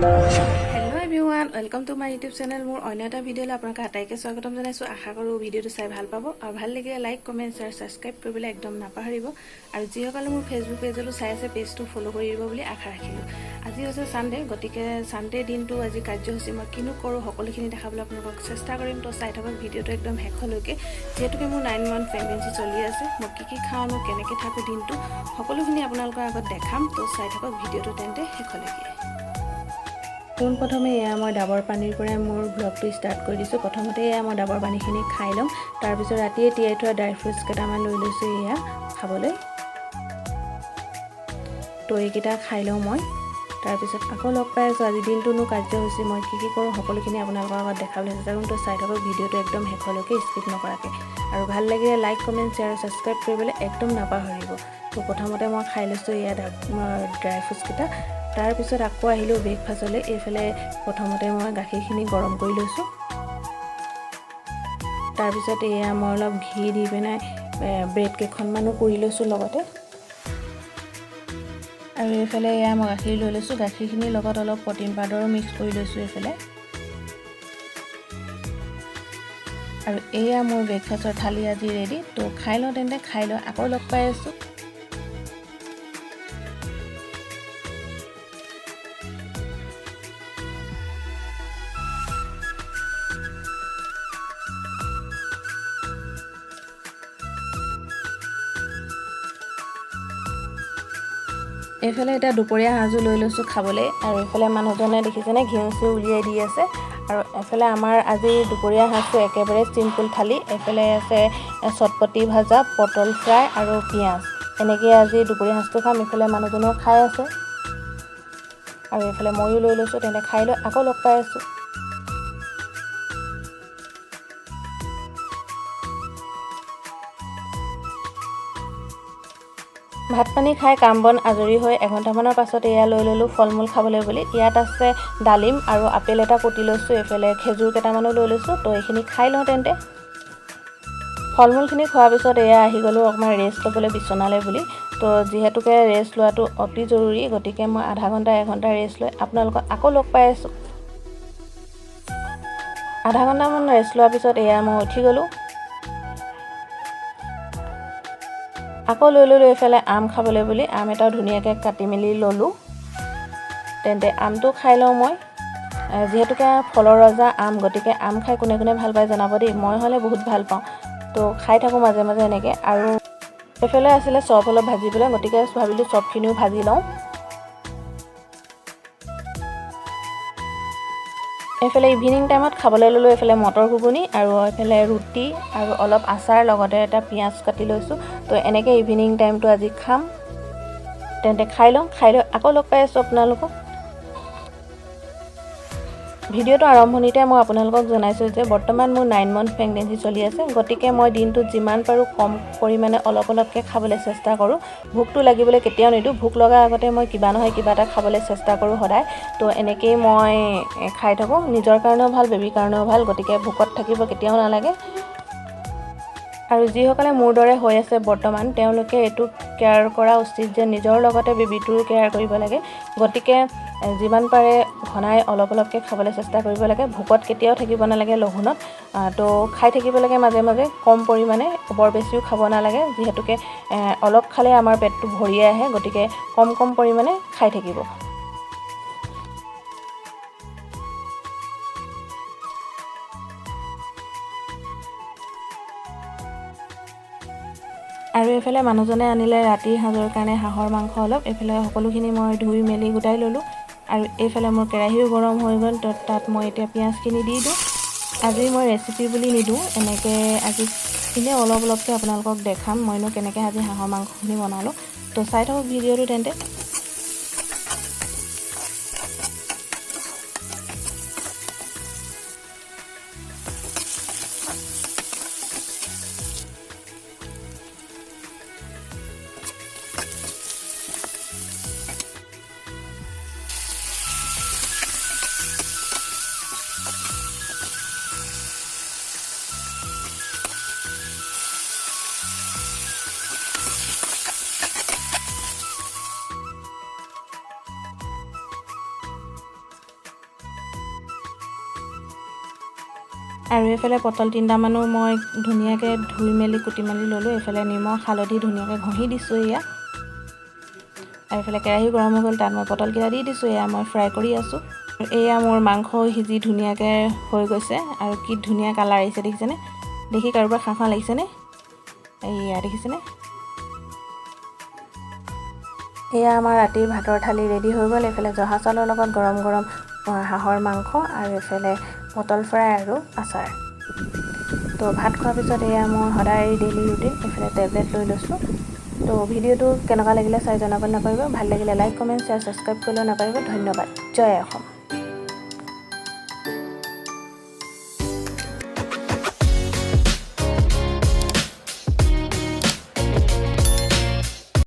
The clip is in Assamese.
Hello everyone, welcome to my YouTube channel. মোৰ অন্য এটা ভিডিঅ'লৈ আপোনালোক আটাইকে স্বাগতম জনাইছো। আশা কৰোঁ ভিডিঅ'টো চাই ভাল পাব আৰু ভাল লাগিলে লাইক, কমেন্ট, শ্বেয়াৰ, সাবস্ক্ৰাইব কৰিবলৈ একদম নাপাহৰিব আৰু যিসকলে মোৰ ফেচবুক পেজলৈ চাই আছে পেজটো ফলো কৰি দিব বুলি আশা ৰাখিলোঁ। আজি হৈছে সানডে, গতিকে সানডে দিনটো আজি কাৰ্যসূচী মই কিনো কৰোঁ সকলোখিনি দেখাবলৈ আপোনালোকক চেষ্টা কৰিম। তো চাই থাকক ভিডিঅ'টো একদম শেষলৈকে, যিহেতুকে মোৰ 9 মান্থ প্ৰেগনেঞ্চি চলি আছে। মই কি খাওঁ, মই কেনেকৈ থাকোঁ দিনটো সকলোখিনি আপোনালোকৰ আগত দেখাম। তো চাই থাকক ভিডিঅ'টো তেন্তে শেষলৈকে। পোনপ্ৰথমে এয়া মই ডাবৰ পানীৰ পৰা মোৰ ব্লগটো ষ্টাৰ্ট কৰি দিছোঁ। প্ৰথমতে এয়া মই ডাবৰ পানীখিনি খাই ল'ম, তাৰপিছত ৰাতিয়ে তিয়াই থোৱা ড্ৰাই ফ্ৰুটছ কেইটামান লৈ লৈছোঁ এয়া খাবলৈ। তো এইকেইটা খাই লওঁ মই, তাৰপিছত আকৌ লগ পাই আছোঁ। আজি দিনটোনো কাৰ্যসূচী মই কি কৰোঁ সকলোখিনি আপোনালোকৰ আগত দেখাবলৈ চেষ্টা কৰিম। তো চাই থাকক ভিডিঅ'টো একদম শেষলৈকে স্কিপ নকৰাকৈ, আৰু ভাল লাগিলে লাইক, কমেণ্ট, শ্বেয়াৰ, ছাবস্ক্ৰাইব কৰিবলৈ একদম নাপাহৰিব। তো প্ৰথমতে মই খাই লৈছোঁ এয়া ড্ৰাই ফ্ৰুটছকেইটা। তাৰপিছত আকৌ আহিলোঁ ব্ৰেকফাষ্টলৈ। এইফালে প্ৰথমতে মই গাখীৰখিনি গৰম কৰি লৈছোঁ, তাৰপিছত এয়া মই অলপ ঘি দি পিনে ব্ৰেড কেইখনমানো পুৰি লৈছোঁ লগতে। আৰু এইফালে এয়া মই গাখীৰ লৈ লৈছোঁ, গাখীৰখিনিৰ লগত অলপ প্ৰটিন পাউডাৰো মিক্স কৰি লৈছোঁ এইফালে। আৰু এয়া মোৰ ব্ৰেকফাষ্টৰ থালি আজি ৰেডি। তো খাই লওঁ তেন্তে, খাই লওঁ আকৌ লগ পাই আছোঁ। এইফালে এতিয়া দুপৰীয়া সাঁজো লৈ লৈছোঁ খাবলৈ, আৰু এইফালে মানুহজনে দেখিছেনে ঘিউ চিউ উলিয়াই দি আছে। আৰু এফালে আমাৰ আজি দুপৰীয়া সাঁজটো একেবাৰে চিম্পুল থালি। এইফালে আছে চটপটি ভাজা, পটল ফ্ৰাই আৰু পিঁয়াজ। এনেকৈ আজি দুপৰীয়া সাঁজটো খাম। এইফালে মানুহজনেও খাই আছে, আৰু এইফালে ময়ো লৈ লৈছোঁ। তেন্তে খাই লৈ আকৌ লগ পাই আছোঁ। ভাত পানী খাই কাম বন আজৰি হৈ এঘণ্টামানৰ পাছত এয়া লৈ ল'লোঁ ফল মূল খাবলৈ বুলি। ইয়াত আছে ডালিম আৰু আপেল এটা কুটি লৈছোঁ, এইফালে খেজুৰ কেইটামানো লৈ লৈছোঁ। তো এইখিনি খাই লওঁ তেন্তে। ফল মূলখিনি খোৱাৰ পিছত এয়া আহি গ'লোঁ অকণমান ৰেষ্ট ল'বলৈ বিচনালৈ বুলি। তো যিহেতুকে ৰেষ্ট লোৱাটো অতি জৰুৰী, গতিকে মই আধা ঘণ্টা 1 ঘণ্টা ৰেষ্ট লৈ আপোনালোকক আকৌ লগ পাই আছোঁ। আধা ঘণ্টামান ৰেষ্ট লোৱাৰ পিছত এয়া মই উঠি গ'লোঁ। আকৌ লৈ ল'লোঁ এইফালে আম খাবলৈ বুলি। আম এটাও ধুনীয়াকৈ কাটি মেলি ল'লোঁ। তেন্তে আমটো খাই লওঁ মই, যিহেতুকে ফলৰ ৰজা আম, গতিকে আম খাই কোনে কোনে ভাল পায় জনাব দেই। মই হ'লে বহুত ভাল পাওঁ, তো খাই থাকোঁ মাজে মাজে এনেকৈ। আৰু এইফালে আছিলে চপ অলপ ভাজিবলৈ, গতিকে ভাবিলোঁ চপখিনিও ভাজি লওঁ। এইফালে ইভিনিং টাইমত খাবলৈ ল'লোঁ এইফালে মটৰ ঘুগুনি, আৰু এইফালে ৰুটি আৰু অলপ আচাৰ, লগতে এটা পিঁয়াজ কাটি লৈছোঁ। তো এনেকৈ ইভিনিং টাইমটো আজি খাম। তেন্তে খাই লওঁ, খাই লৈ আকৌ লগ পাই আছোঁ আপোনালোকক। ভিডিঅ'টো আৰম্ভণিতে মই আপোনালোকক জনাইছোঁ যে বৰ্তমান মোৰ 9 মান্থ প্ৰেগনেঞ্চি চলি আছে, গতিকে মই দিনটোত যিমান পাৰোঁ কম পৰিমাণে অলপকৈ খাবলৈ চেষ্টা কৰোঁ। ভোকটো লাগিবলৈ কেতিয়াও নিদিওঁ। ভোক লগাৰ আগতে মই কিবা নহয় কিবা এটা খাবলৈ চেষ্টা কৰোঁ সদায়। তো এনেকৈয়ে মই খাই থাকোঁ। নিজৰ কাৰণেও ভাল, বেবীৰ কাৰণেও ভাল, গতিকে ভোকত থাকিব কেতিয়াও নালাগে। আৰু যিসকলে মোৰ দৰে হৈ আছে বৰ্তমান, তেওঁলোকে এইটো কেয়াৰ কৰা উচিত যে নিজৰ লগতে বেবীটোৰো কেয়াৰ কৰিব লাগে। গতিকে যিমান পাৰে ঘনাই অলপকৈ খাবলৈ চেষ্টা কৰিব লাগে। ভোকত কেতিয়াও থাকিব নালাগে, লঘোণত। তো খাই থাকিব লাগে মাজে মাজে, কম পৰিমাণে, বৰ বেছিও খাব নালাগে। যিহেতুকে অলপ খালে আমাৰ পেটটো ভৰিয়ে আহে, গতিকে কম পৰিমাণে খাই থাকিব। আৰু এইফালে মানুহজনে আনিলে ৰাতিৰ সাঁজৰ কাৰণে হাঁহৰ মাংস অলপ। এইফালে সকলোখিনি মই ধুই মেলি গোটাই ল'লোঁ, আৰু এইফালে মোৰ কেৰাহীও গৰম হৈ গ'ল। তো তাত মই এতিয়া পিঁয়াজখিনি দি দিওঁ। আজি মই ৰেচিপি বুলি নিদিওঁ, এনেকৈ আজি এনেই অলপকৈ আপোনালোকক দেখাম মইনো কেনেকৈ আজি হাঁহৰ মাংসখিনি বনালোঁ। তো চাই থাকক ভিডিঅ'টো তেন্তে। আৰু এইফালে পটল 3টামানো মই ধুনীয়াকৈ ধুই মেলি কুটি মেলি ল'লোঁ। এইফালে নিমখ হালধি ধুনীয়াকৈ ঘঁহি দিছোঁ এয়া। আৰু এইফালে কেৰাহী গৰম হৈ গ'ল, তাত মই পটলকেইটা দি দিছোঁ। এয়া মই ফ্ৰাই কৰি আছোঁ। এয়া মোৰ মাংস সিজি ধুনীয়াকৈ হৈ গৈছে আৰু কি ধুনীয়া কালাৰ আহিছে দেখিছেনে? দেখি কাৰোবাৰ খাওঁ খাওঁ লাগিছেনে? এয়া দেখিছেনে? এয়া আমাৰ ৰাতিৰ ভাতৰ থালি ৰেডি হৈ গ'ল। এইফালে জহা চাউলৰ লগত গৰম গৰম হাঁহৰ মাংস আৰু এইফালে পটল ফ্ৰাই আৰু আচাৰ। তো ভাত খোৱাৰ পিছত এয়া মোৰ সদায় ডেইলি ৰুটিন। এইফালে টেবলেট লৈ লৈছোঁ। তো ভিডিঅ'টো কেনেকুৱা লাগিলে চাই জনাবলৈ নাপাহৰিব। ভাল লাগিলে লাইক কমেণ্ট শ্বেয়াৰ ছাবস্ক্ৰাইব কৰিলেও নাপাহৰিব। ধন্যবাদ। জয় অসম।